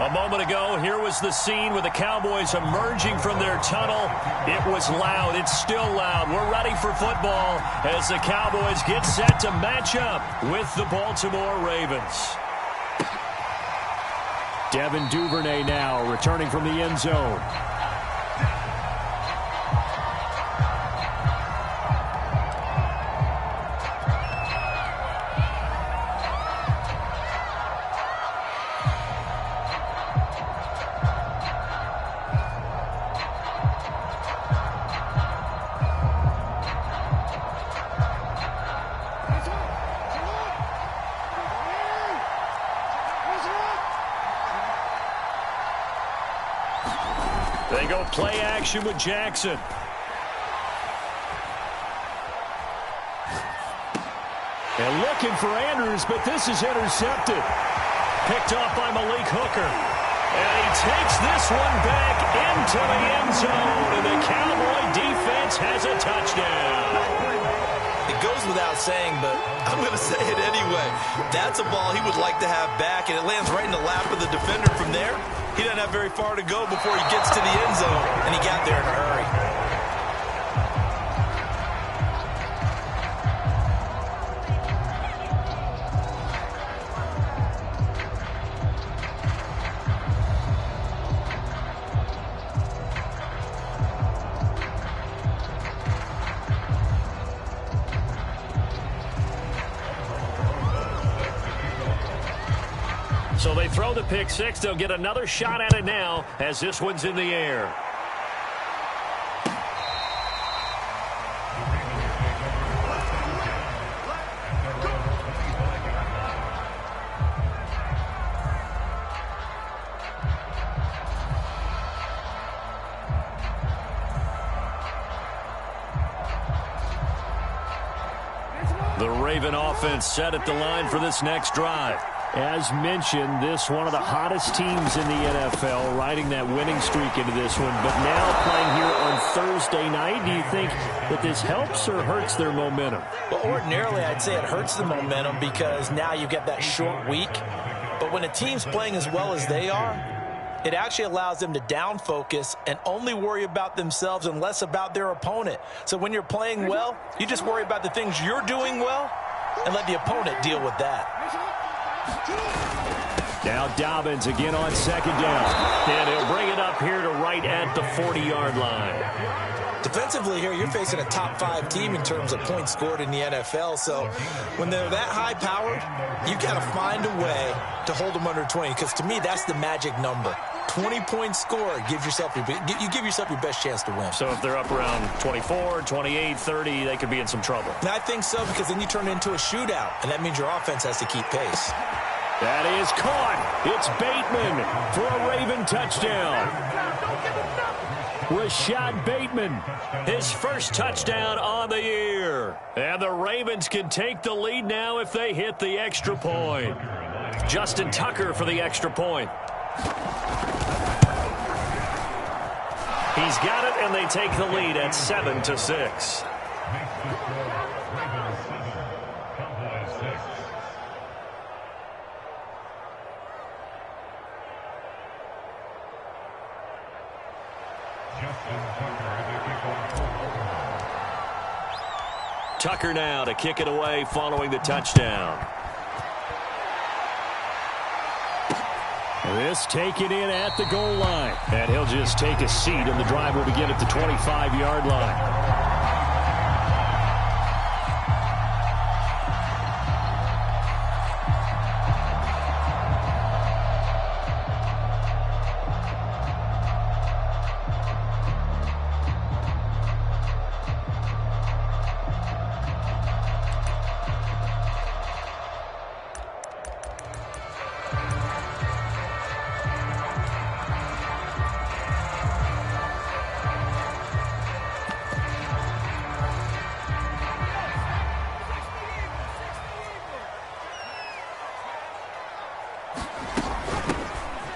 A moment ago, here was the scene with the Cowboys emerging from their tunnel. It was loud. It's still loud. We're ready for football as the Cowboys get set to match up with the Baltimore Ravens. Devin Duvernay now returning from the end zone. They go play action with Jackson. And looking for Andrews, but this is intercepted. Picked off by Malik Hooker. And he takes this one back into the end zone. And the Cowboy defense has a touchdown. It goes without saying, but I'm going to say it anyway. That's a ball he would like to have back, and it lands right in the lap of the defender from there. He doesn't have very far to go before he gets to the end zone, and he got there in a hurry. So they throw the pick six. They'll get another shot at it now as this one's in the air. The Raven offense set at the line for this next drive. As mentioned, this one of the hottest teams in the NFL, riding that winning streak into this one, but now playing here on Thursday night. Do you think that this helps or hurts their momentum? Well, ordinarily, I'd say it hurts the momentum because now you get that short week. But when a team's playing as well as they are, it actually allows them to down focus and only worry about themselves and less about their opponent. So when you're playing well, you just worry about the things you're doing well and let the opponent deal with that. Now Dobbins again on second down. And he'll bring it up here to right at the 40-yard line. Defensively here, you're facing a top-5 team in terms of points scored in the NFL. So when they're that high-powered, you've got to find a way to hold them under 20. Because to me, that's the magic number. 20 points scored, you give yourself your best chance to win. So if they're up around 24, 28, 30, they could be in some trouble. And I think so, because then you turn it into a shootout, and that means your offense has to keep pace. That is caught. It's Bateman for a Raven touchdown. Rashad Bateman, his first touchdown on the year. And the Ravens can take the lead now if they hit the extra point. Justin Tucker for the extra point. He's got it, and they take the lead at 7-6. Tucker now to kick it away following the touchdown. This taken in at the goal line. And he'll just take a seat, and the drive will begin at the 25-yard line.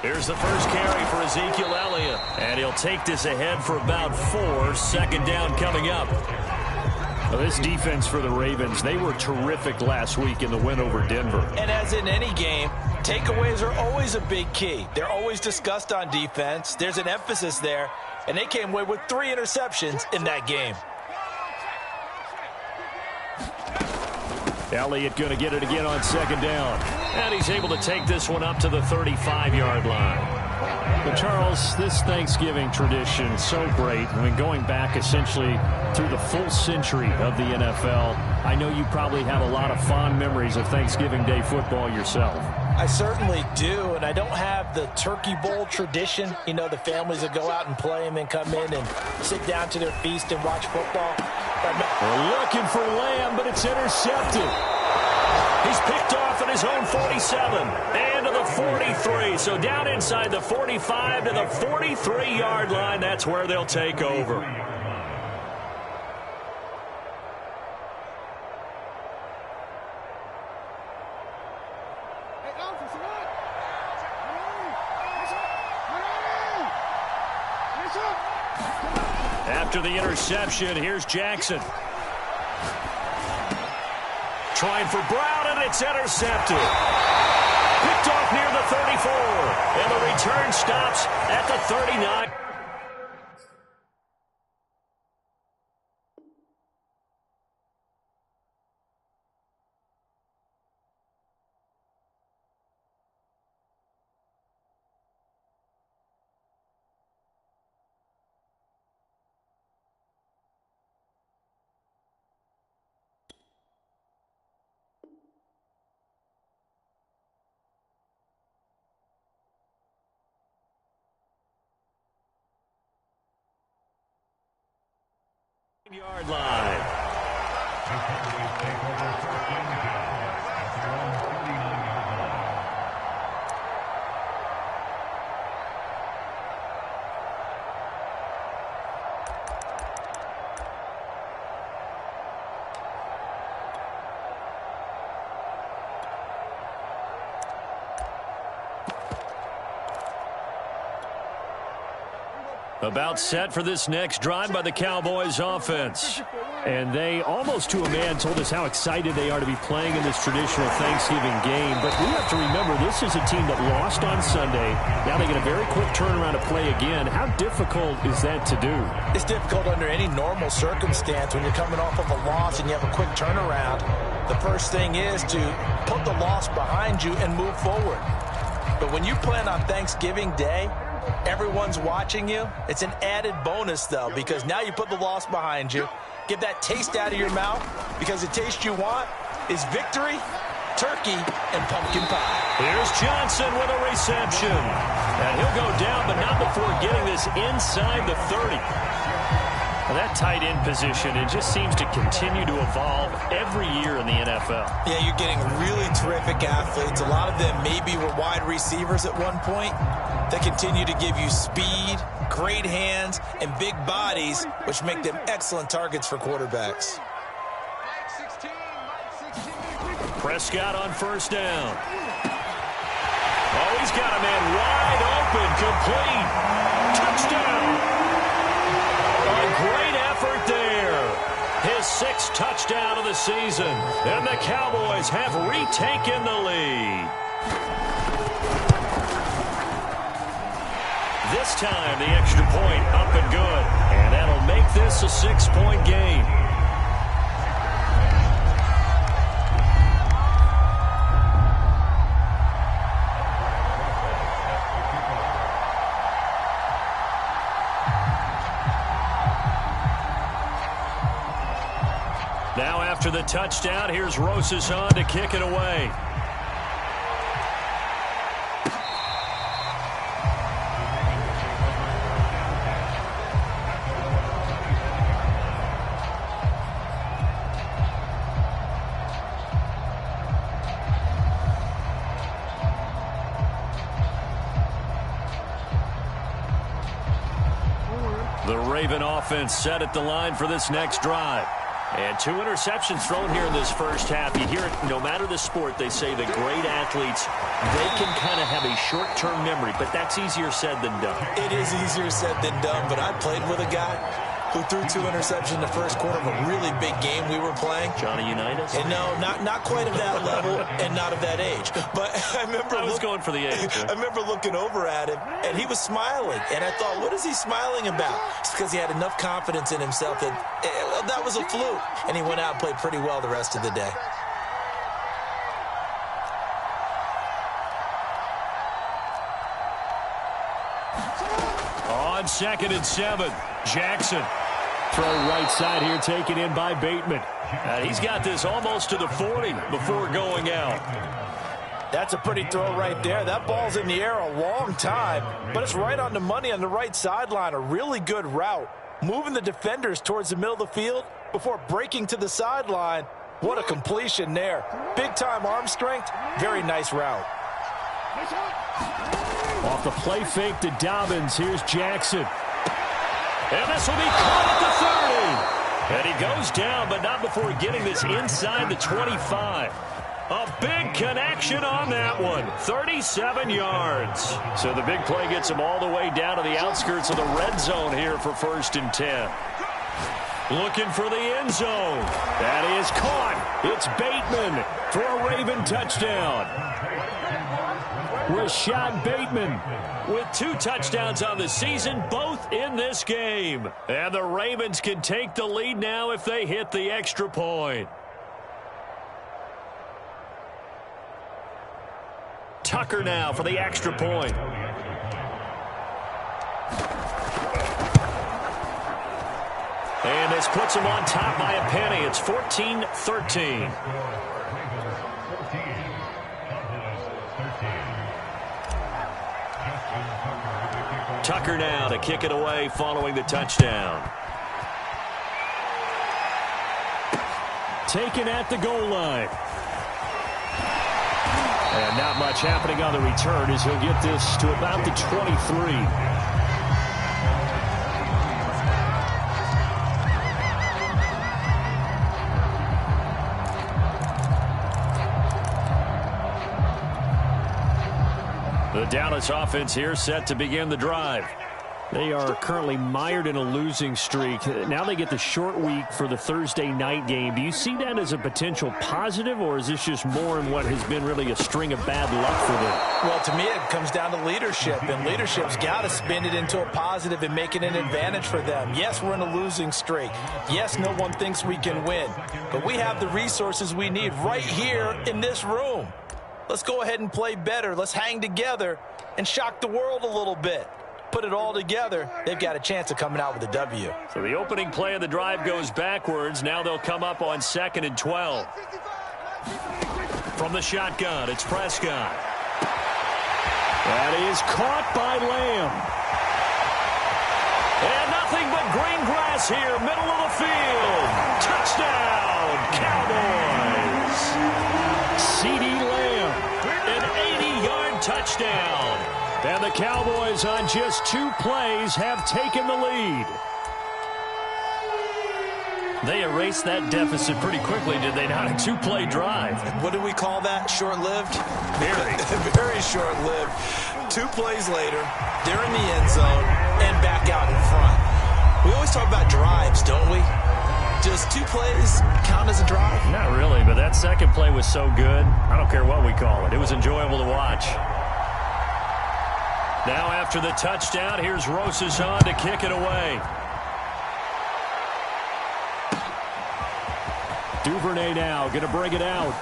Here's the first carry for Ezekiel Elliott. And he'll take this ahead for about 4. Second down coming up. Well, this defense for the Ravens, they were terrific last week in the win over Denver. And as in any game, takeaways are always a big key. They're always discussed on defense. There's an emphasis there, and they came away with 3 interceptions in that game. Elliott going to get it again on second down. And he's able to take this one up to the 35-yard line. But Charles, this Thanksgiving tradition, so great. I mean, going back essentially through the full century of the NFL, I know you probably have a lot of fond memories of Thanksgiving Day football yourself. I certainly do, and I don't have the Turkey Bowl tradition. You know, the families that go out and play and then come in and sit down to their feast and watch football. We're looking for Lamb, but it's intercepted. He's picked off at his own 47 and to the 43. So down inside the 45 to the 43-yard line. That's where they'll take over. After the interception, here's Jackson. Trying for Brown, and it's intercepted. Picked off near the 34. And the return stops at the 39. Yard line. About set for this next drive by the Cowboys offense. And they, almost to a man, told us how excited they are to be playing in this traditional Thanksgiving game. But we have to remember, this is a team that lost on Sunday. Now they get a very quick turnaround to play again. How difficult is that to do? It's difficult under any normal circumstance when you're coming off of a loss and you have a quick turnaround. The first thing is to put the loss behind you and move forward. But when you plan on Thanksgiving Day, everyone's watching you. It's an added bonus, though, because now you put the loss behind you. Get that taste out of your mouth, because the taste you want is victory, turkey, and pumpkin pie. Here's Johnson with a reception. And he'll go down, but not before getting this inside the 30. Well, that tight end position, it just seems to continue to evolve every year in the NFL. Yeah, you're getting really terrific athletes. A lot of them maybe were wide receivers at one point. They continue to give you speed, great hands, and big bodies, which make them excellent targets for quarterbacks. Prescott on first down. Oh, he's got a man wide open, complete. Touchdown. A great effort there. His 6th touchdown of the season. And the Cowboys have retaken the lead. This time, the extra point up and good. And that'll make this a 6-point game. Now after the touchdown, here's Rosas on to kick it away. The Raven offense set at the line for this next drive. And 2 interceptions thrown here in this first half. You hear it, no matter the sport, they say the great athletes, they can kind of have a short-term memory, but that's easier said than done. It is easier said than done, but I played with a guy. who threw 2 interceptions in the first quarter of a really big game we were playing. Johnny Unitas? And no, not quite of that level and not of that age. But I was going for the age. I remember looking over at him, and he was smiling. And I thought, what is he smiling about? It's because he had enough confidence in himself that that was a fluke. And he went out and played pretty well the rest of the day. On 2nd and 7, Jackson. Throw right side here, taken in by Bateman. And he's got this almost to the 40 before going out. That's a pretty throw right there. That ball's in the air a long time, but it's right on the money on the right sideline. A really good route. Moving the defenders towards the middle of the field before breaking to the sideline. What a completion there. Big-time arm strength. Very nice route. Off the play fake to Dobbins. Here's Jackson. And this will be caught at the 30. And he goes down, but not before getting this inside the 25. A big connection on that one. 37 yards. So the big play gets him all the way down to the outskirts of the red zone here for 1st and 10. Looking for the end zone. That is caught. It's Bateman for a Raven touchdown. Rashad Bateman with 2 touchdowns on the season, both in this game. And the Ravens can take the lead now if they hit the extra point. Tucker now for the extra point. And this puts him on top by a penny. It's 14-13. Tucker now to kick it away following the touchdown. Taken at the goal line. And not much happening on the return as he'll get this to about the 23. The Dallas offense here set to begin the drive. They are currently mired in a losing streak. Now they get the short week for the Thursday night game. Do you see that as a potential positive, or is this just more in what has been really a string of bad luck for them? Well, to me, it comes down to leadership, and leadership's got to spin it into a positive and make it an advantage for them. Yes, we're in a losing streak. Yes, no one thinks we can win, but we have the resources we need right here in this room. Let's go ahead and play better. Let's hang together and shock the world a little bit. Put it all together, they've got a chance of coming out with a W. So the opening play of the drive goes backwards. Now they'll come up on 2nd and 12. From the shotgun, it's Prescott. That is caught by Lamb. And nothing but green grass here, middle of the field. Touchdown, Cowboys. CeeDee Lamb, an 80-yard touchdown. And the Cowboys on just 2 plays have taken the lead. They erased that deficit pretty quickly, did they not? A 2-play drive. What do we call that? Short-lived? Very. Very short-lived. 2 plays later, they're in the end zone and back out in front. We always talk about drives, don't we? Does 2 plays count as a drive? Not really, but that second play was so good. I don't care what we call it. It was enjoyable to watch. Now after the touchdown, here's Rosas to kick it away. Duvernay now going to bring it out.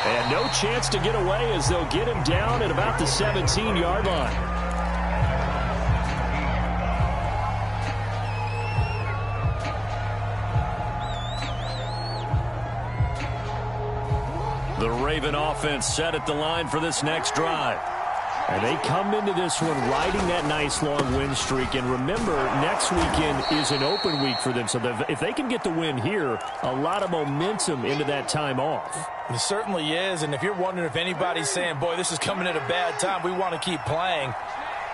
And no chance to get away as they'll get him down at about the 17-yard line. The Raven offense set at the line for this next drive. And they come into this one riding that nice long win streak. And remember, next weekend is an open week for them. So if they can get the win here, a lot of momentum into that time off. It certainly is. And if you're wondering if anybody's saying, boy, this is coming at a bad time, we want to keep playing,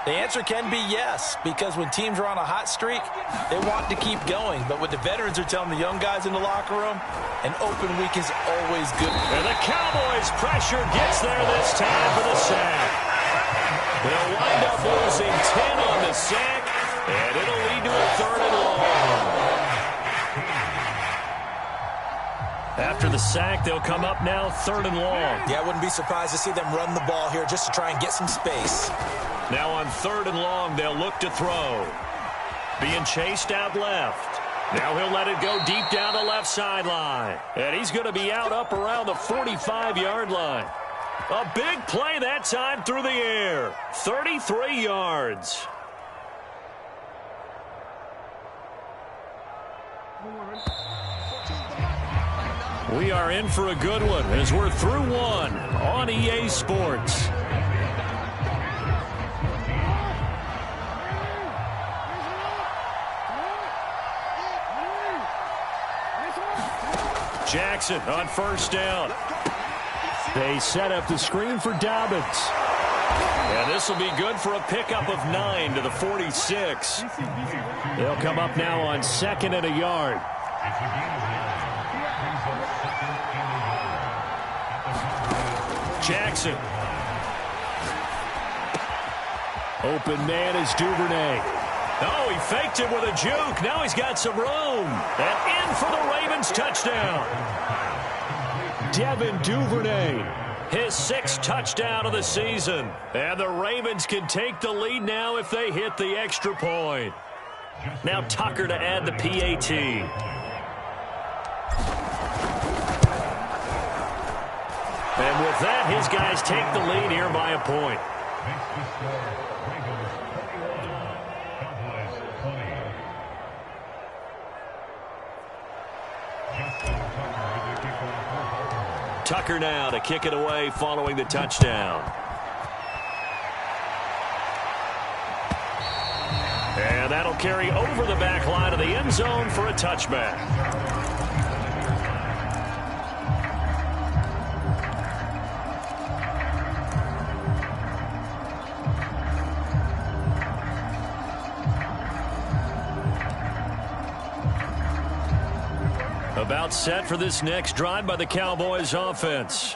the answer can be yes, because when teams are on a hot streak, they want to keep going. But what the veterans are telling the young guys in the locker room, an open week is always good. And the Cowboys' pressure gets there this time for the sack. They'll wind up losing 10 on the sack, And it'll lead to a 3rd and long. After the sack, they'll come up now 3rd and long. Yeah, I wouldn't be surprised to see them run the ball here just to try and get some space. Now on 3rd and long, they'll look to throw. Being chased out left. Now he'll let it go deep down the left sideline. And he's going to be out up around the 45-yard line. A big play that time through the air. 33 yards. We are in for a good one as we're through one on EA Sports. Jackson on 1st down. They set up the screen for Dobbins. And this will be good for a pickup of 9 to the 46. They'll come up now on 2nd and a yard. Jackson. Open man is Duvernay. Oh, he faked it with a juke. Now he's got some room. And in for the Ravens touchdown. Devin Duvernay, his 6th touchdown of the season. And the Ravens can take the lead now if they hit the extra point. Now Tucker to add the PAT. And with that, his guys take the lead here by a point. Tucker now to kick it away following the touchdown. And that'll carry over the back line of the end zone for a touchback. About set for this next drive by the Cowboys offense.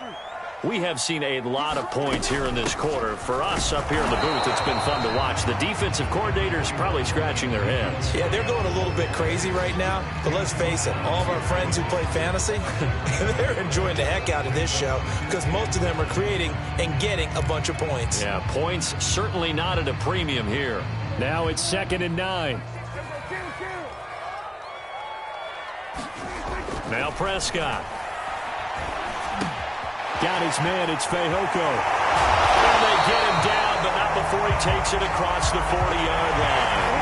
We have seen a lot of points here in this quarter. For us up here in the booth, it's been fun to watch. The defensive coordinators probably scratching their heads. Yeah, they're going a little bit crazy right now. But let's face it, all of our friends who play fantasy, they're enjoying the heck out of this show because most of them are creating and getting a bunch of points. Yeah, points certainly not at a premium here. Now it's 2nd and 9. Now Prescott. Got his man, it's Fehoko. And they get him down, but not before he takes it across the 40-yard line.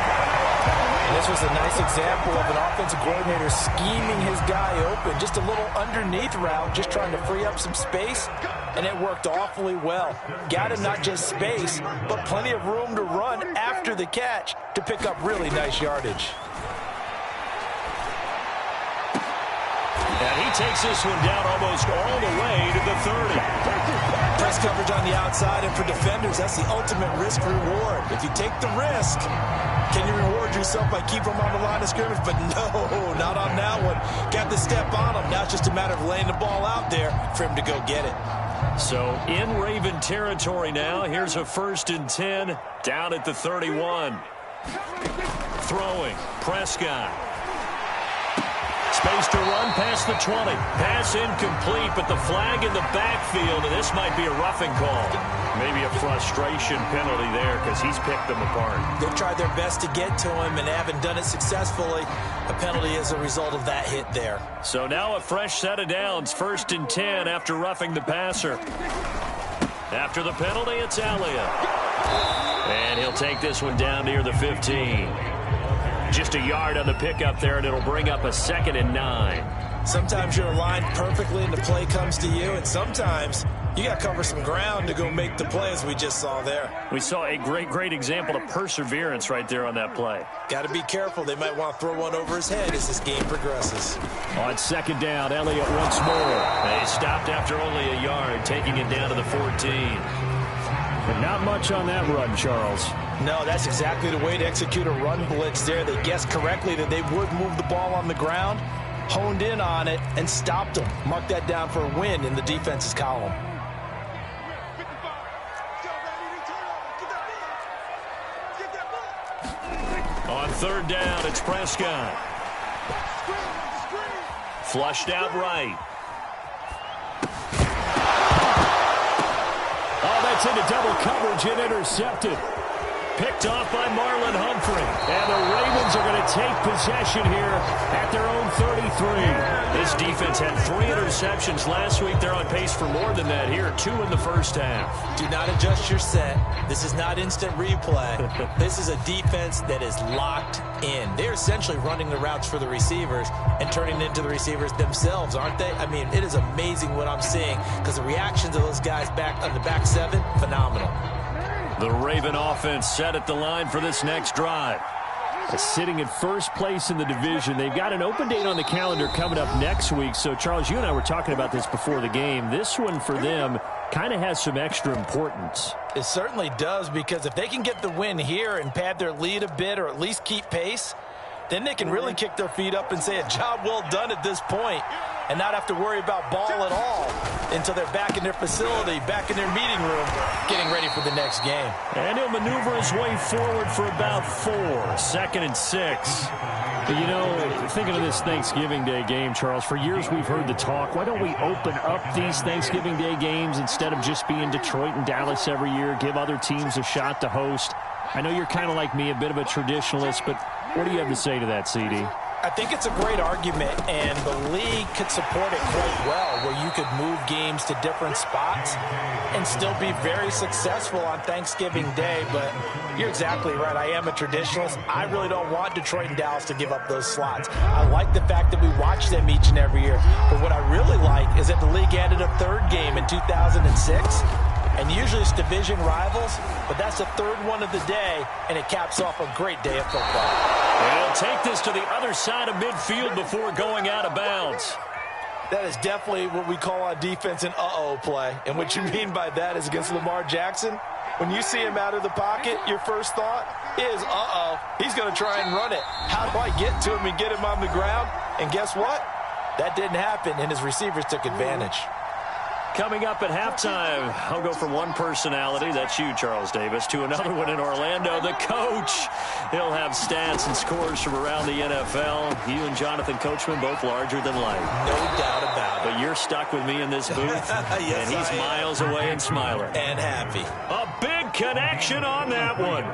And this was a nice example of an offensive coordinator scheming his guy open. Just a little underneath route, just trying to free up some space, and it worked awfully well. Got him not just space, but plenty of room to run after the catch to pick up really nice yardage. And he takes this one down almost all the way to the 30. Press coverage on the outside, and for defenders, that's the ultimate risk-reward. If you take the risk, can you reward yourself by keeping them on the line of scrimmage? But no, not on that one. Got the step on him. Now it's just a matter of laying the ball out there for him to go get it. So in Raven territory now, here's a 1st and 10 down at the 31. Throwing, Prescott. Space to run past the 20. Pass incomplete, but the flag in the backfield, and this might be a roughing call. Maybe a frustration penalty there because he's picked them apart. They've tried their best to get to him and haven't done it successfully. A penalty as a result of that hit there. So now a fresh set of downs, 1st and 10 after roughing the passer. After the penalty, it's Elliott. And he'll take this one down near the 15. Just a yard on the pickup there, and it'll bring up a 2nd and 9. Sometimes you're aligned perfectly and the play comes to you, and sometimes you got to cover some ground to go make the play, as we just saw there. We saw a great example of perseverance right there on that play. Got to be careful. They might want to throw one over his head as this game progresses. On 2nd down, Elliott once more. They stopped after only a yard, taking it down to the 14. But not much on that run, Charles. No, that's exactly the way to execute a run blitz there. They guessed correctly that they would move the ball on the ground, honed in on it, and stopped them. Mark that down for a win in the defense's column. On third down, it's Prescott. Flushed out right. Oh, that's into double coverage and intercepted. Picked off by Marlon Humphrey. And the Ravens are going to take possession here at their own 33. This defense had 3 interceptions last week. They're on pace for more than that here. 2 in the first half. Do not adjust your set. This is not instant replay. This is a defense that is locked in. They're essentially running the routes for the receivers and turning into the receivers themselves, aren't they? I mean, it is amazing what I'm seeing because the reactions of those guys back on the back 7, phenomenal. The Raven offense set at the line for this next drive. Sitting at first place in the division. They've got an open date on the calendar coming up next week. So, Charles, you and I were talking about this before the game. This one for them kind of has some extra importance. It certainly does, because if they can get the win here and pad their lead a bit or at least keep pace, then they can really kick their feet up and say a job well done at this point and not have to worry about ball at all until they're back in their facility, back in their meeting room, getting ready for the next game. And he'll maneuver his way forward for about 4. 2nd and 6. You know, thinking of this Thanksgiving Day game, Charles, for years we've heard the talk, why don't we open up these Thanksgiving Day games instead of just being Detroit and Dallas every year, give other teams a shot to host? I know you're kind of like me, a bit of a traditionalist, but what do you have to say to that, CD? I think it's a great argument, and the league could support it quite well, where you could move games to different spots and still be very successful on Thanksgiving Day. But you're exactly right. I am a traditionalist. I really don't want Detroit and Dallas to give up those slots. I like the fact that we watch them each and every year. But what I really like is that the league added a 3rd game in 2006. And usually it's division rivals, but that's the 3rd one of the day, and it caps off a great day of football. And he'll take this to the other side of midfield before going out of bounds. That is definitely what we call on defense an uh-oh play. And what you mean by that is against Lamar Jackson, when you see him out of the pocket, your first thought is, uh-oh, he's going to try and run it. How do I get to him and get him on the ground? And guess what? That didn't happen, and his receivers took advantage. Coming up at halftime, I'll go from one personality, that's you, Charles Davis, to another one in Orlando, the coach. He'll have stats and scores from around the NFL. You and Jonathan Coachman, both larger than life. No doubt about it. But you're stuck with me in this booth, yes, and he's miles away and smiling. And happy. A big connection on that one.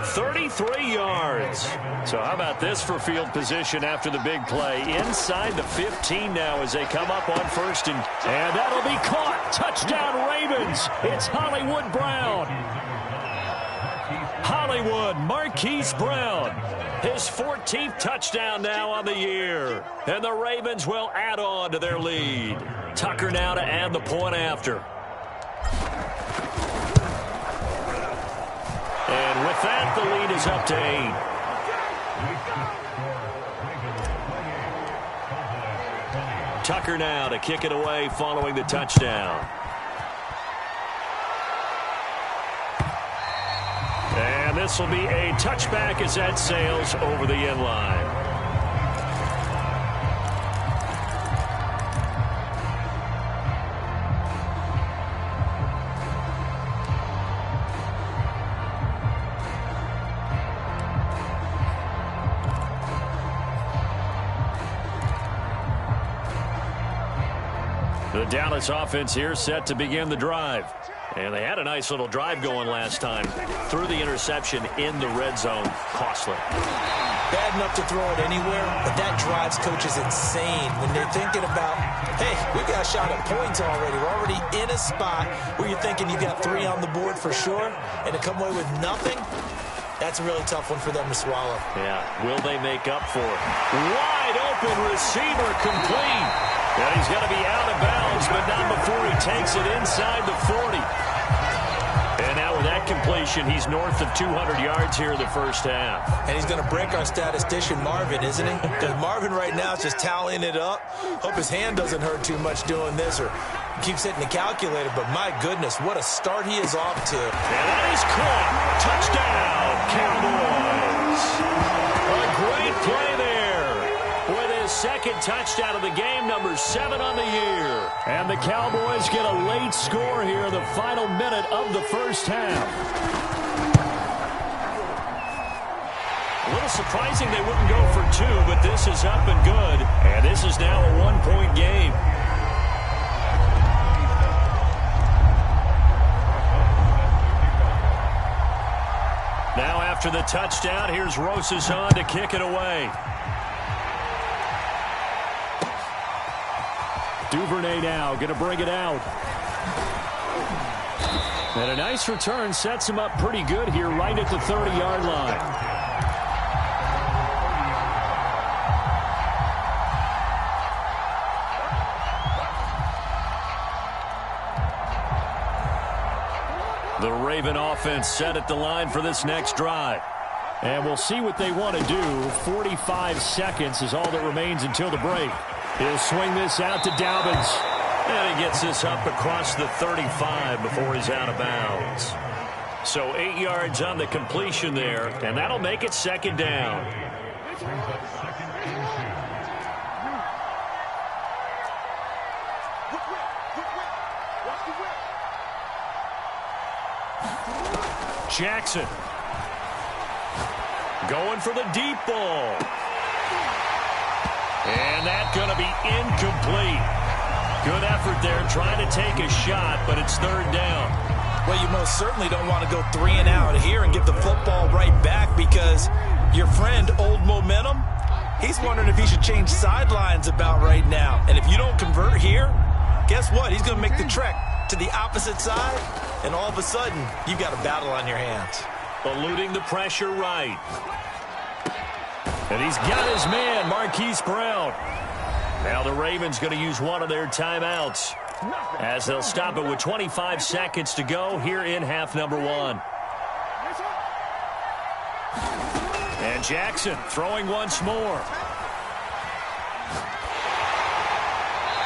33 yards. So how about this for field position after the big play? Inside the 15 now as they come up on 1st and that'll be caught. Touchdown Ravens. It's Hollywood Brown. Hollywood Marquise Brown. His 14th touchdown now on the year. And the Ravens will add on to their lead. Tucker now to add the point after. And with that, the lead is up to 8. Tucker now to kick it away following the touchdown. And this will be a touchback as that sails over the end line. The Dallas offense here set to begin the drive. And they had a nice little drive going last time. Threw the interception in the red zone. Costly. Bad enough to throw it anywhere, but that drives coaches insane when they're thinking about, hey, we got a shot at points already. We're already in a spot where you're thinking you got 3 on the board for sure, and to come away with nothing, that's a really tough one for them to swallow. Yeah, will they make up for it? Wide open receiver complete. And he's going to be out of bounds, but not before he takes it inside the 40. And now with that completion, he's north of 200 yards here in the first half. And he's going to break our statistician, Marvin, isn't he? Because Marvin right now is just tallying it up. Hope his hand doesn't hurt too much doing this or keeps hitting the calculator. But my goodness, what a start he is off to. And that is caught. Touchdown, Cowboys. A great play there. With his 2nd touchdown of the game, number 7 on the year. And the Cowboys get a late score here in the final minute of the first half. A little surprising they wouldn't go for two, but this is up and good. And this is now a one-point game. Now after the touchdown, here's Rosas on to kick it away. Duvernay now going to bring it out. And a nice return sets him up pretty good here right at the 30-yard line. The Raven offense set at the line for this next drive. And we'll see what they want to do. 45 seconds is all that remains until the break. He'll swing this out to Dobbins. And he gets this up across the 35 before he's out of bounds. So 8 yards on the completion there, and that'll make it second down. Jackson going for the deep ball. And that's going to be incomplete. Good effort there trying to take a shot, but it's third down. Well, you most certainly don't want to go 3 and out here and give the football right back, because your friend, Old Momentum, he's wondering if he should change sidelines about right now. And if you don't convert here, guess what? He's going to make the trek to the opposite side, and all of a sudden, you've got a battle on your hands. Eluding the pressure right. And he's got his man, Marquise Brown. Now the Ravens going to use one of their timeouts as they'll stop it with 25 seconds to go here in half number 1. And Jackson throwing once more.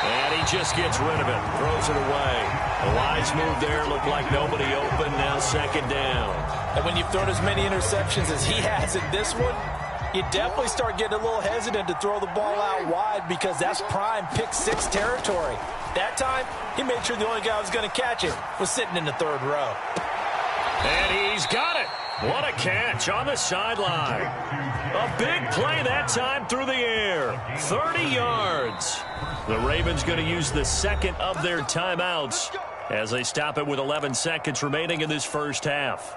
And he just gets rid of it, throws it away. A wise move there, looked like nobody open, now second down. And when you've thrown as many interceptions as he has in this one, you definitely start getting a little hesitant to throw the ball out wide, because that's prime pick 6 territory. That time, he made sure the only guy who was going to catch it was sitting in the third row. And he's got it. What a catch on the sideline. A big play that time through the air. 30 yards. The Ravens going to use the second of their timeouts as they stop it with 11 seconds remaining in this first half.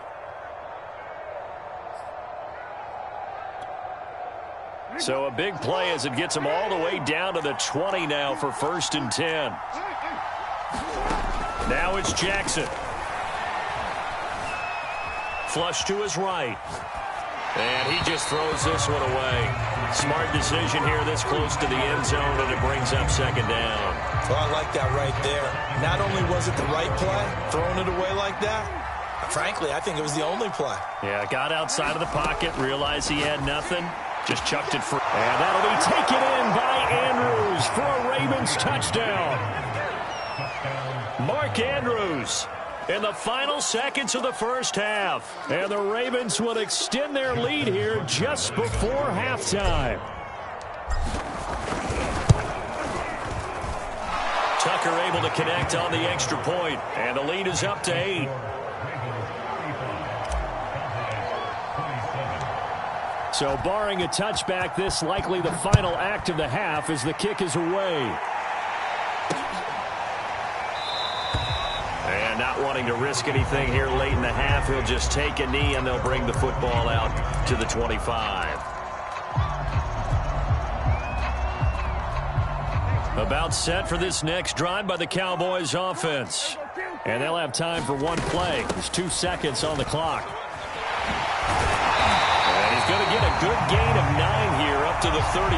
So a big play as it gets them all the way down to the 20 now for 1st and 10. Now it's Jackson. Flush to his right. And he just throws this one away. Smart decision here this close to the end zone, and it brings up second down. Well, I like that right there. Not only was it the right play, throwing it away like that, frankly, I think it was the only play. Yeah, got outside of the pocket, realized he had nothing. Just chucked it free. And that'll be taken in by Andrews for a Ravens touchdown. Mark Andrews in the final seconds of the first half. And the Ravens will extend their lead here just before halftime. Tucker able to connect on the extra point. And the lead is up to 8. So barring a touchback, this likely the final act of the half as the kick is away. And not wanting to risk anything here late in the half, he'll just take a knee and they'll bring the football out to the 25. About set for this next drive by the Cowboys offense. And they'll have time for one play. There's 2 seconds on the clock. Going to get a good gain of 9 here up to the 34.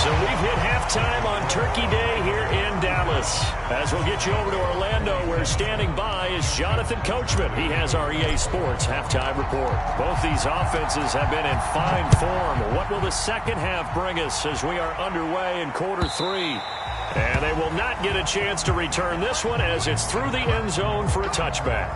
So we've hit halftime on Turkey Day here in Dallas. As we'll get you over to Orlando, where standing by is Jonathan Coachman. He has our EA Sports halftime report. Both these offenses have been in fine form. What will the second half bring us as we are underway in quarter 3? And they will not get a chance to return this one as it's through the end zone for a touchback.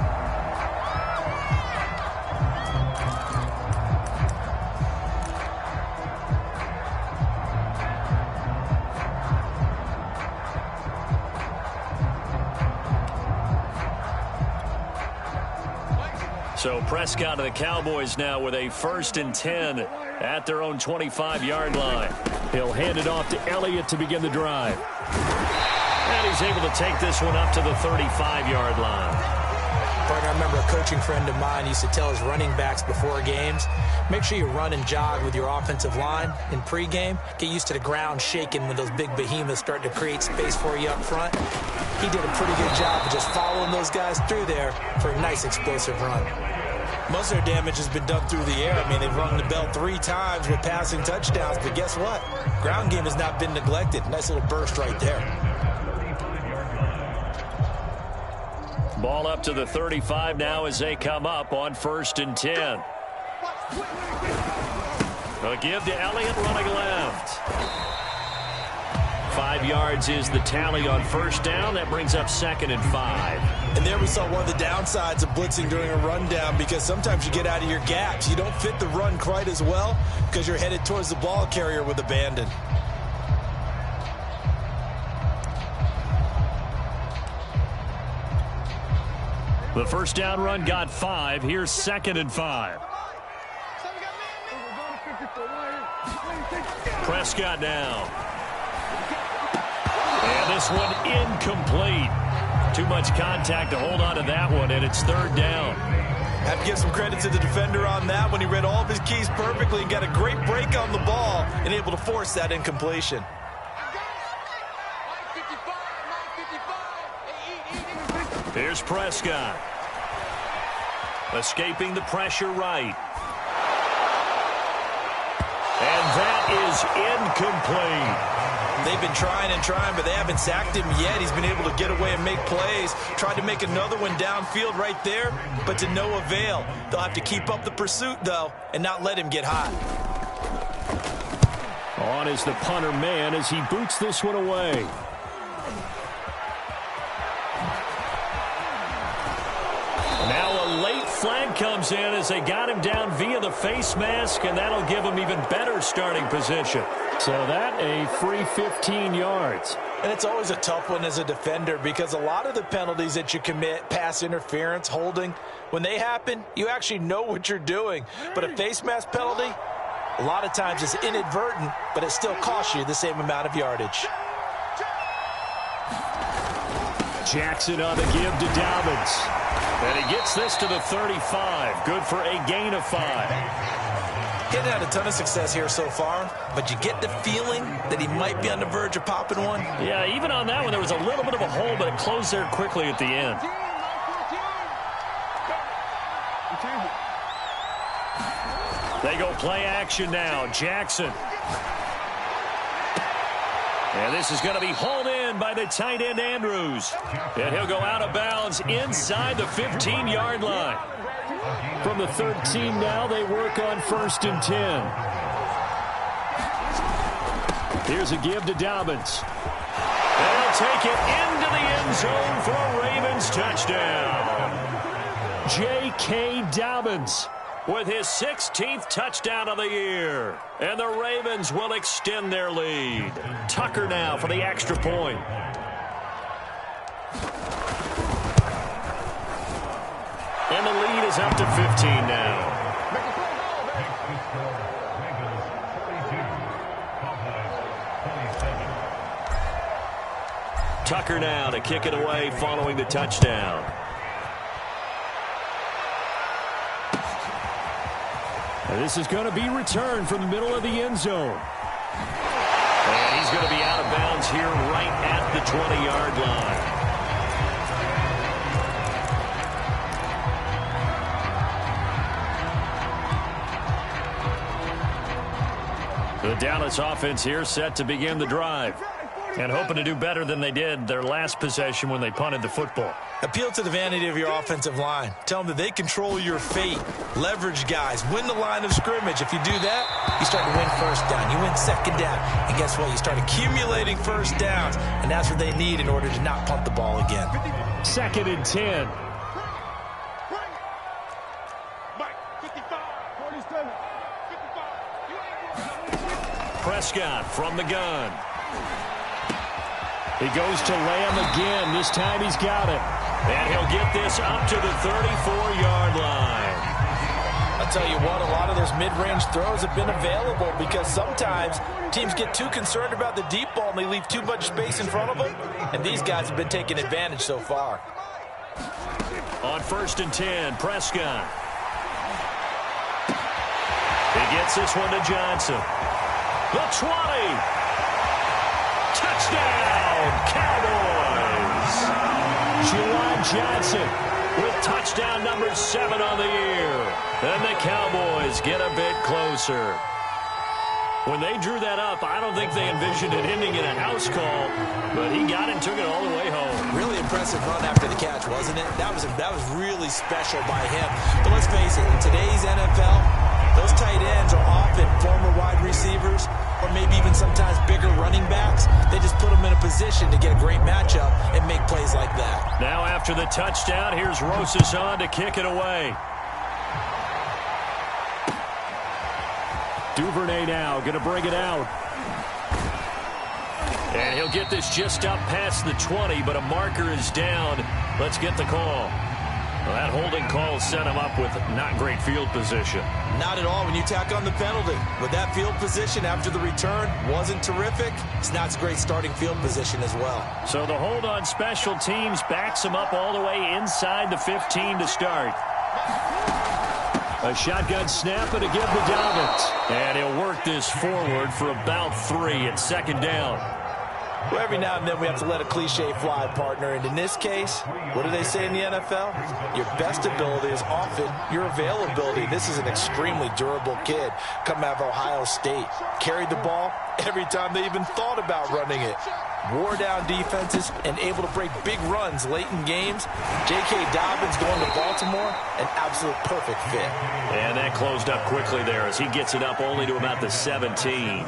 So Prescott of the Cowboys now with a 1st and 10 at their own 25-yard line. He'll hand it off to Elliott to begin the drive. And he's able to take this one up to the 35-yard line. I remember a coaching friend of mine used to tell his running backs before games, make sure you run and jog with your offensive line in pregame. Get used to the ground shaking when those big behemoths start to create space for you up front. He did a pretty good job of just following those guys through there for a nice explosive run. Most of their damage has been done through the air. I mean, they've rung the bell 3 times with passing touchdowns, but guess what? Ground game has not been neglected. Nice little burst right there. Ball up to the 35 now as they come up on 1st and 10. A give to Elliott running left. 5 yards is the tally on 1st down. That brings up 2nd and 5. And there we saw one of the downsides of blitzing during a rundown, because sometimes you get out of your gaps. You don't fit the run quite as well because you're headed towards the ball carrier with abandon. The 1st down run got 5. Here's 2nd and 5. Prescott now. And this one incomplete. Too much contact to hold on to that one, and it's 3rd down. Have to give some credit to the defender on that one. He read all of his keys perfectly and got a great break on the ball and able to force that incompletion. Here's Prescott. Escaping the pressure right. And that is incomplete. They've been trying and trying, but they haven't sacked him yet. He's been able to get away and make plays. Tried to make another one downfield right there, but to no avail. They'll have to keep up the pursuit, though, and not let him get hot. On is the punter man as he boots this one away. Now a late flag comes in as they got him down via the face mask, and that'll give him even better starting position. So that a free 15 yards. And it's always a tough one as a defender, because a lot of the penalties that you commit, pass interference, holding, when they happen, you actually know what you're doing. But a face mask penalty, a lot of times it's inadvertent, but it still costs you the same amount of yardage. Jackson on the give to Dobbins. And he gets this to the 35. Good for a gain of 5. He hasn't had a ton of success here so far, but you get the feeling that he might be on the verge of popping one. Yeah, even on that one, there was a little bit of a hole, but it closed there quickly at the end. They go play action now. Jackson. And this is going to be hauled in by the tight end, Andrews. And he'll go out of bounds inside the 15-yard line. From the 13 now, they work on 1st and 10. Here's a give to Dobbins. And he'll take it into the end zone for a Ravens touchdown. J.K. Dobbins with his 16th touchdown of the year. And the Ravens will extend their lead. Tucker now for the extra point. And the lead is up to 15 now. Tucker now to kick it away following the touchdown. And this is going to be returned from the middle of the end zone. And he's going to be out of bounds here right at the 20-yard line. The Dallas offense here set to begin the drive. And hoping to do better than they did their last possession when they punted the football. Appeal to the vanity of your offensive line. Tell them that they control your fate. Leverage guys. Win the line of scrimmage. If you do that, you start to win 1st down. You win 2nd down. And guess what? You start accumulating 1st downs. And that's what they need in order to not punt the ball again. 2nd and 10. Prescott from the gun. He goes to Lamb again. This time he's got it. And he'll get this up to the 34-yard line. I'll tell you what, a lot of those mid-range throws have been available because sometimes teams get too concerned about the deep ball and they leave too much space in front of them, and these guys have been taking advantage so far. On 1st and 10, Prescott. He gets this one to Johnson. The 20. Touchdown, Cowboys. Juwan Johnson with touchdown number 7 on the year. And the Cowboys get a bit closer. When they drew that up, I don't think they envisioned it ending in a house call, but he got it and took it all the way home. Really impressive run after the catch, wasn't it? That was really special by him. But let's face it, in today's NFL, those tight ends are often former wide receivers or maybe even sometimes bigger running backs. They just put them in a position to get a great matchup and make plays like that. Now after the touchdown, here's Rosas on to kick it away. Duvernay now going to bring it out. And he'll get this just up past the 20, but a marker is down. Let's get the call. Well, that holding call set him up with not great field position. Not at all when you tack on the penalty. With that field position after the return wasn't terrific, it's not a great starting field position as well. So the hold on special teams backs him up all the way inside the 15 to start. A shotgun snap and a give to Dobbins. And he'll work this forward for about 3 at 2nd down. Well, every now and then we have to let a cliche fly, partner. And in this case, what do they say in the NFL? Your best ability is often your availability. This is an extremely durable kid coming out of Ohio State. Carried the ball every time they even thought about running it. Wore down defenses and able to break big runs late in games. J.K. Dobbins going to Baltimore, an absolute perfect fit. And that closed up quickly there as he gets it up only to about the 17.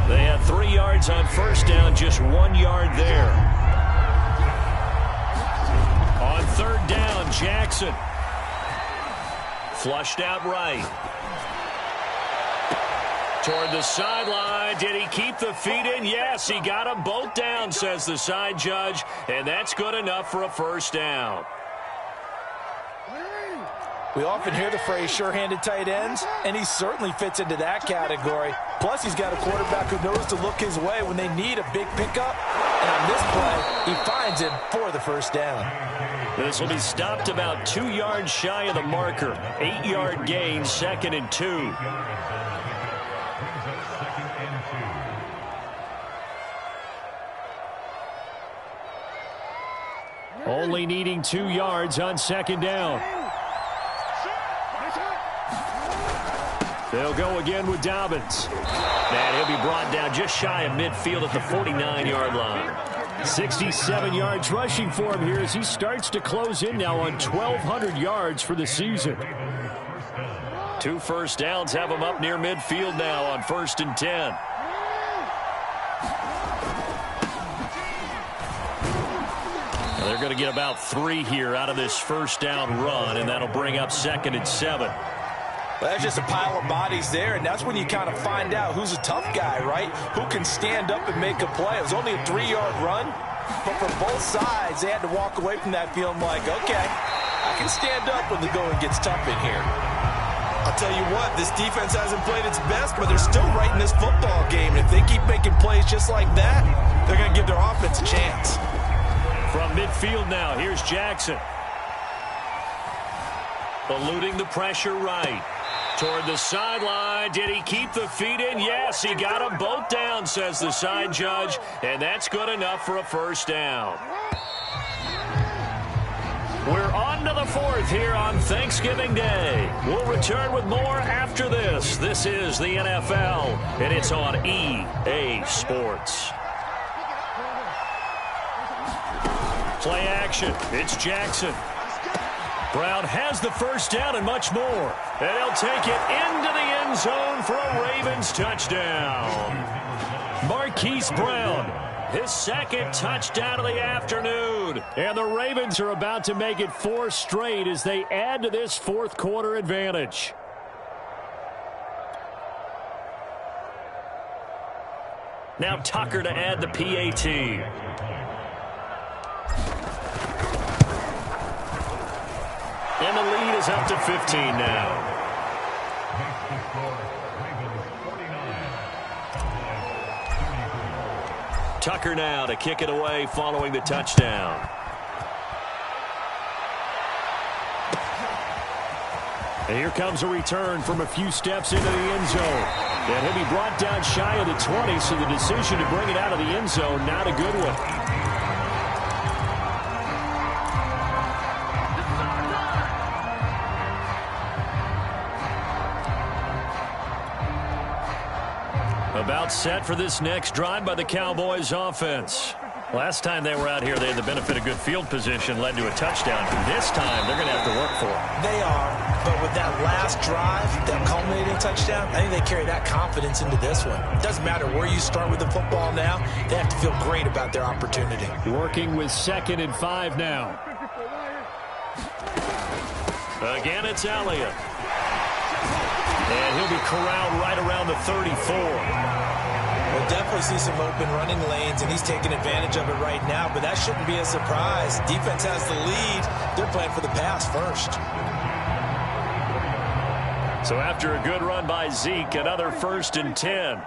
They had 3 yards on 1st down, just 1 yard there. On 3rd down, Jackson. Flushed out right. Toward the sideline. Did he keep the feet in? Yes, he got them both down, says the side judge. And that's good enough for a 1st down. We often hear the phrase sure-handed tight ends, and he certainly fits into that category. Plus, he's got a quarterback who knows to look his way when they need a big pickup. And on this play, he finds him for the 1st down. This will be stopped about 2 yards shy of the marker. 8-yard gain, 2nd and 2. Only needing 2 yards on 2nd down. They'll go again with Dobbins. And he'll be brought down just shy of midfield at the 49-yard line. 67 yards rushing for him here as he starts to close in now on 1,200 yards for the season. 2 1st downs have him up near midfield now on 1st and 10. They're going to get about 3 here out of this 1st down run, and that'll bring up 2nd and 7. Well, that's just a pile of bodies there, and that's when you kind of find out who's a tough guy, right? Who can stand up and make a play. It was only a 3-yard run, but for both sides, they had to walk away from that feeling like, okay, I can stand up when the going gets tough in here. I'll tell you what, this defense hasn't played its best, but they're still right in this football game. If they keep making plays just like that, they're going to give their offense a chance. From midfield now, here's Jackson. Eluding the pressure right. Toward the sideline. Did he keep the feet in? Yes, he got them both down, says the side judge. And that's good enough for a 1st down. We're on to the 4th here on Thanksgiving Day. We'll return with more after this. This is the NFL, and it's on EA Sports. Play action. It's Jackson. Brown has the 1st down and much more. And he'll take it into the end zone for a Ravens touchdown. Marquise Brown, his 2nd touchdown of the afternoon. And the Ravens are about to make it 4 straight as they add to this 4th quarter advantage. Now Tucker to add the PAT. And the lead is up to 15 now. Tucker now to kick it away following the touchdown. And here comes a return from a few steps into the end zone. And he'll be brought down shy of the 20, so the decision to bring it out of the end zone, not a good one. About set for this next drive by the Cowboys offense. Last time they were out here, they had the benefit of good field position, led to a touchdown. This time, they're going to have to work for it. They are, but with that last drive, that culminating touchdown, I think they carry that confidence into this one. It doesn't matter where you start with the football now. They have to feel great about their opportunity. Working with 2nd and 5 now. Again, it's Elliott. And he'll be corralled right around the 34. We'll definitely see some open running lanes, and he's taking advantage of it right now, but that shouldn't be a surprise. Defense has the lead. They're playing for the pass first. So after a good run by Zeke, another 1st and 10.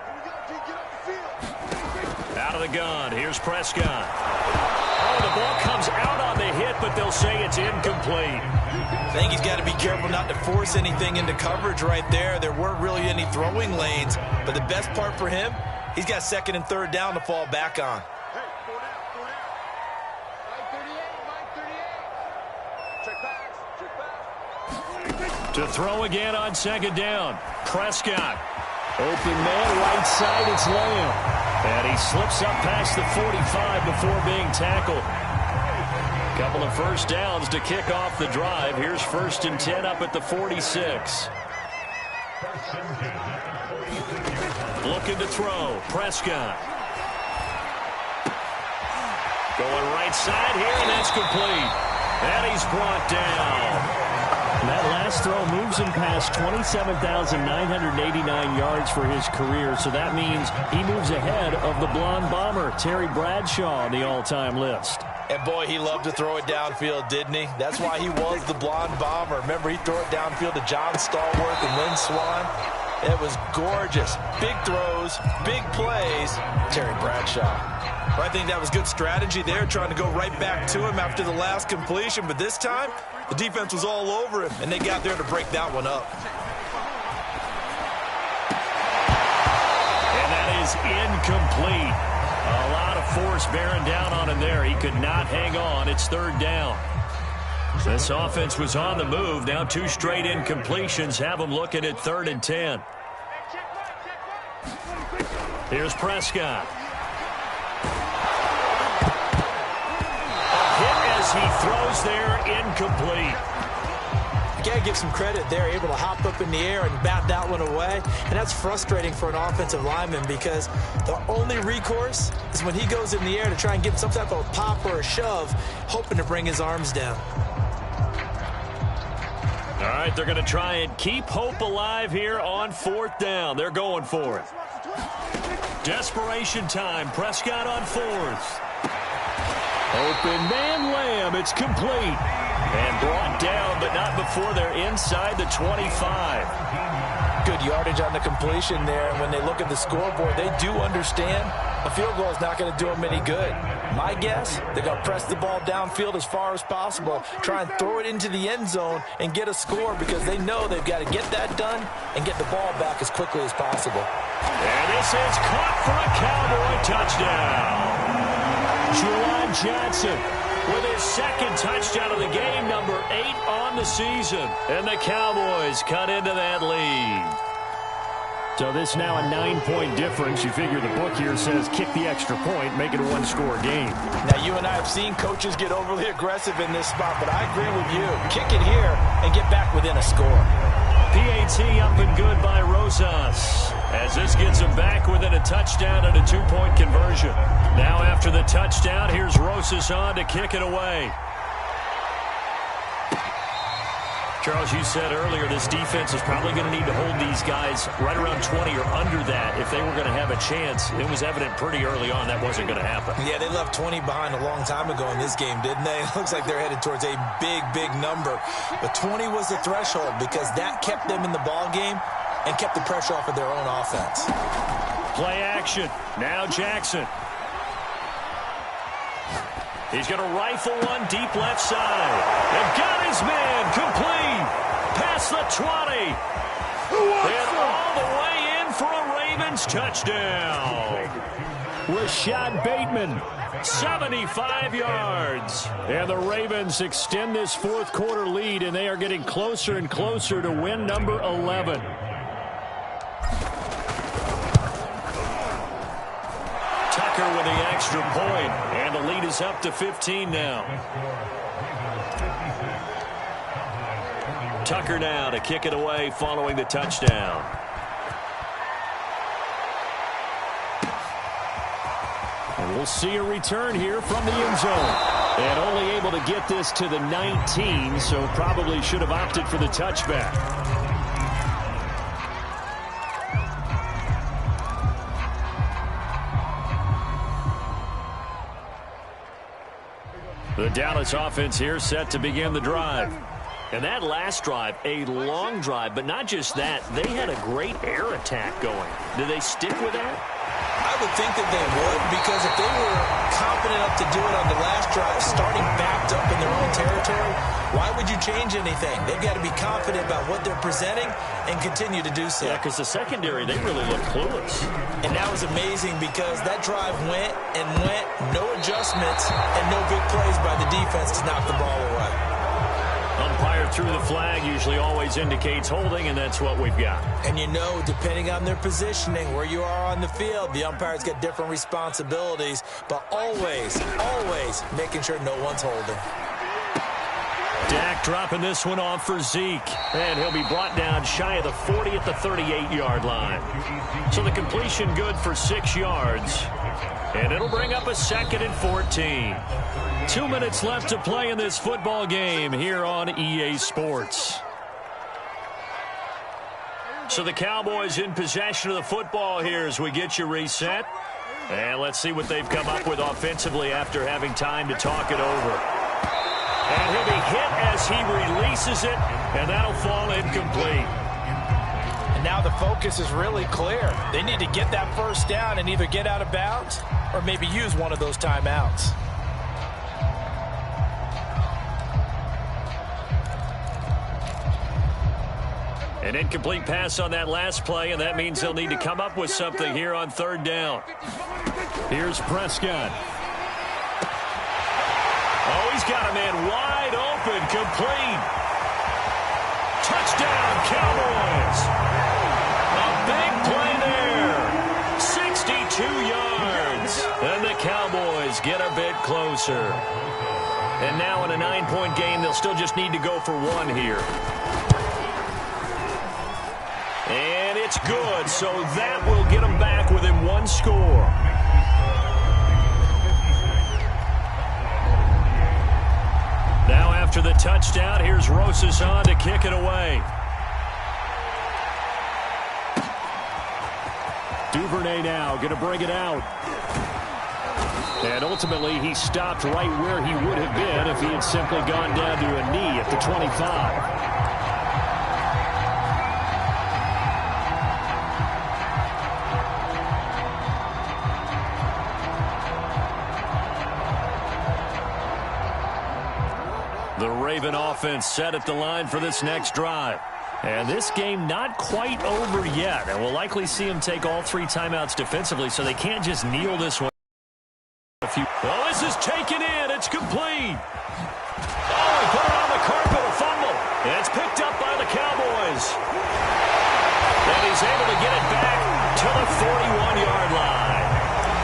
Out of the gun, here's Prescott. Oh, the ball comes out on the hit, but they'll say it's incomplete. I think he's got to be careful not to force anything into coverage right there. There weren't really any throwing lanes, but the best part for him, he's got 2nd and 3rd down to fall back on. To throw again on 2nd down. Prescott. Open man, right side, it's Lamb. And he slips up past the 45 before being tackled. Couple of first downs to kick off the drive. Here's 1st and 10 up at the 46. Looking to throw. Prescott. Going right side here, and that's complete. And he's brought down. That last throw moves him past 27,989 yards for his career, so that means he moves ahead of the blonde bomber, Terry Bradshaw, on the all-time list. And boy, he loved to throw it downfield, didn't he? That's why he was the blonde bomber. Remember, he threw it downfield to John Stallworth and Lynn Swann. It was gorgeous. Big throws, big plays. Terry Bradshaw. I think that was good strategy there, trying to go right back to him after the last completion. But this time, the defense was all over him, and they got there to break that one up. And that is incomplete. A lot of force bearing down on him there. He could not hang on. It's 3rd down. This offense was on the move. Now 2 straight incompletions have them looking at 3rd and 10. Here's Prescott. He throws there, incomplete. You got to give some credit there, able to hop up in the air and bat that one away. And that's frustrating for an offensive lineman because the only recourse is when he goes in the air to try and get some type of pop or a shove, hoping to bring his arms down. All right, they're going to try and keep hope alive here on 4th down. They're going for it. Desperation time. Prescott on 4th. Open man, Lamb. It's complete. And brought down, but not before they're inside the 25. Good yardage on the completion there. And when they look at the scoreboard, they do understand a field goal is not going to do them any good. My guess, they're going to press the ball downfield as far as possible, try and throw it into the end zone and get a score because they know they've got to get that done and get the ball back as quickly as possible. And this is caught for a Cowboy touchdown. Juwan Johnson with his 2nd touchdown of the game, number 8 on the season. And the Cowboys cut into that lead. So this now a 9-point difference. You figure the book here says kick the extra point, make it a 1-score game. Now, you and I have seen coaches get overly aggressive in this spot, but I agree with you. Kick it here and get back within a score. PAT up and good by Rosas, as this gets him back within a touchdown and a 2-point conversion. Now after the touchdown, here's Rosas on to kick it away. Charles, you said earlier this defense is probably going to need to hold these guys right around 20 or under that if they were going to have a chance. It was evident pretty early on that wasn't going to happen. Yeah, they left 20 behind a long time ago in this game, didn't they? It looks like they're headed towards a big, big number. But 20 was the threshold because that kept them in the ball game and kept the pressure off of their own offense. Play action. Now Jackson. He's going to rifle one deep left side. And got his man complete. Past the 20. And all the way in for a Ravens touchdown. Rashad Bateman, 75 yards. And the Ravens extend this fourth quarter lead, and they are getting closer and closer to win number 11. Tucker with the extra point, and the lead is up to 15 now. Tucker now to kick it away following the touchdown. And we'll see a return here from the end zone. And only able to get this to the 19, so probably should have opted for the touchback. The Dallas offense here set to begin the drive. And that last drive, a long drive, but not just that. They had a great air attack going. Do they stick with that? I would think that they would, because if they were confident enough to do it on the last drive, starting backed up in their own territory, why would you change anything? They've got to be confident about what they're presenting and continue to do so. Yeah, because the secondary, they really look clueless. And that was amazing because that drive went and went, no adjustments, and no big plays by the defense to knock the ball away. Umpire threw the flag, usually always indicates holding, and that's what we've got. And you know, depending on their positioning, where you are on the field, the umpires get different responsibilities, but always, always making sure no one's holding. Dak dropping this one off for Zeke, and he'll be brought down shy of the 40 at the 38-yard line. So the completion good for 6 yards, and it'll bring up a 2nd and 14. 2 minutes left to play in this football game here on EA Sports. So the Cowboys in possession of the football here as we get you reset. And let's see what they've come up with offensively after having time to talk it over. And he'll be hit as he releases it, and that'll fall incomplete. And now the focus is really clear. They need to get that first down and either get out of bounds or maybe use one of those timeouts. An incomplete pass on that last play, and that means they'll need to come up with something here on 3rd down. Here's Prescott. Oh, he's got a man wide open, complete. Touchdown, Cowboys. A big play there. 62 yards. And the Cowboys get a bit closer. And now in a 9-point game, they'll still just need to go for 1 here. And it's good, so that will get them back within 1 score. Now after the touchdown, here's Rosas on to kick it away. Duvernay now going to bring it out. And ultimately, he stopped right where he would have been if he had simply gone down to a knee at the 25. The Raven offense set at the line for this next drive. And this game not quite over yet. And we'll likely see him take all 3 timeouts defensively, so they can't just kneel this one. Well, this is taken in. It's complete. Oh, he put it on the carpet, a fumble. And it's picked up by the Cowboys. And he's able to get it back to the 41-yard line.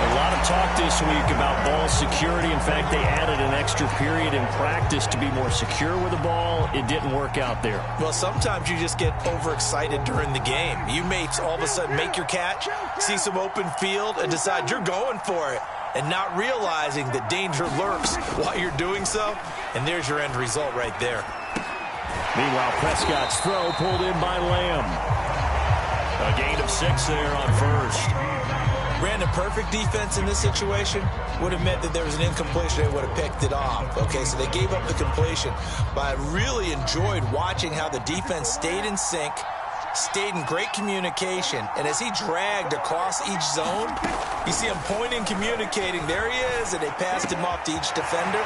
A lot of talk this week about ball security. In fact, they added an extra period in practice to be more secure with the ball. It didn't work out there. Well, sometimes you just get overexcited during the game. You may all of a sudden make your catch, see some open field, and decide you're going for it, and not realizing that danger lurks while you're doing so. And there's your end result right there. Meanwhile, Prescott's throw pulled in by Lamb. A gain of 6 there on first. Brandon, perfect defense in this situation would have meant that there was an incompletion. They would have picked it off. Okay, so they gave up the completion. But I really enjoyed watching how the defense stayed in sync, stayed in great communication, and as he dragged across each zone, you see him pointing, communicating. There he is, and they passed him off to each defender.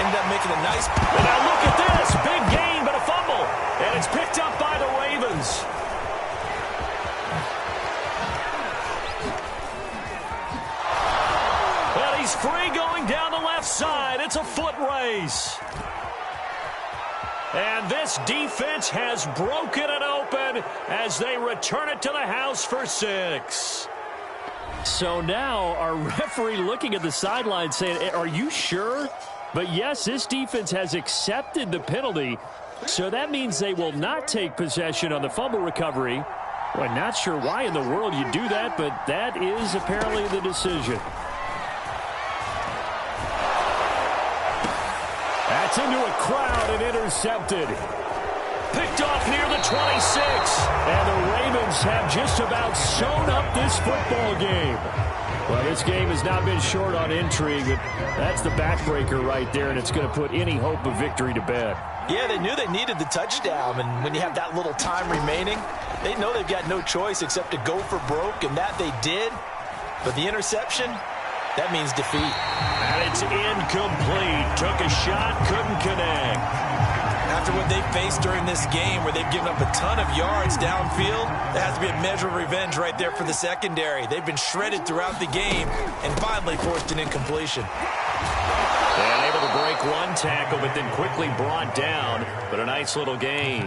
Ended up making a nice... And now look at this. Big gain, but a fumble. And it's picked up by the Ravens. And he's free going down the left side. It's a foot race. And this defense has broken it open as they return it to the house for 6. So now our referee looking at the sideline saying, are you sure? But yes, this defense has accepted the penalty. So that means they will not take possession on the fumble recovery. Well, not sure why in the world you do that, but that is apparently the decision. That's into a crowd and intercepted. Picked off near the 26. And the Ravens have just about sewn up this football game. Well, this game has not been short on intrigue, but that's the backbreaker right there, and it's going to put any hope of victory to bed. Yeah, they knew they needed the touchdown, and when you have that little time remaining, they know they've got no choice except to go for broke, and that they did. But the interception, that means defeat. And it's incomplete. Took a shot, couldn't connect. After what they faced during this game where they've given up a ton of yards downfield, there has to be a measure of revenge right there for the secondary. They've been shredded throughout the game and finally forced an incompletion. And able to break one tackle, but then quickly brought down. But a nice little gain.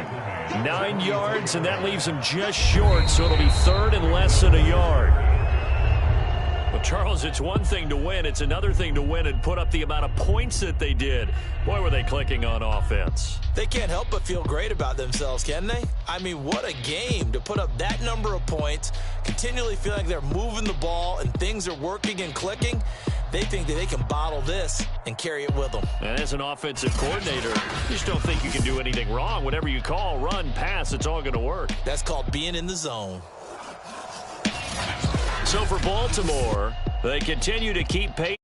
9 yards, and that leaves them just short, so it'll be third and less than a yard. Well, Charles, it's one thing to win. It's another thing to win and put up the amount of points that they did. Boy, were they clicking on offense. They can't help but feel great about themselves, can they? I mean, what a game to put up that number of points, continually feeling like they're moving the ball and things are working and clicking. They think that they can bottle this and carry it with them. And as an offensive coordinator, you just don't think you can do anything wrong. Whatever you call, run, pass, it's all going to work. That's called being in the zone. So for Baltimore, they continue to keep pace.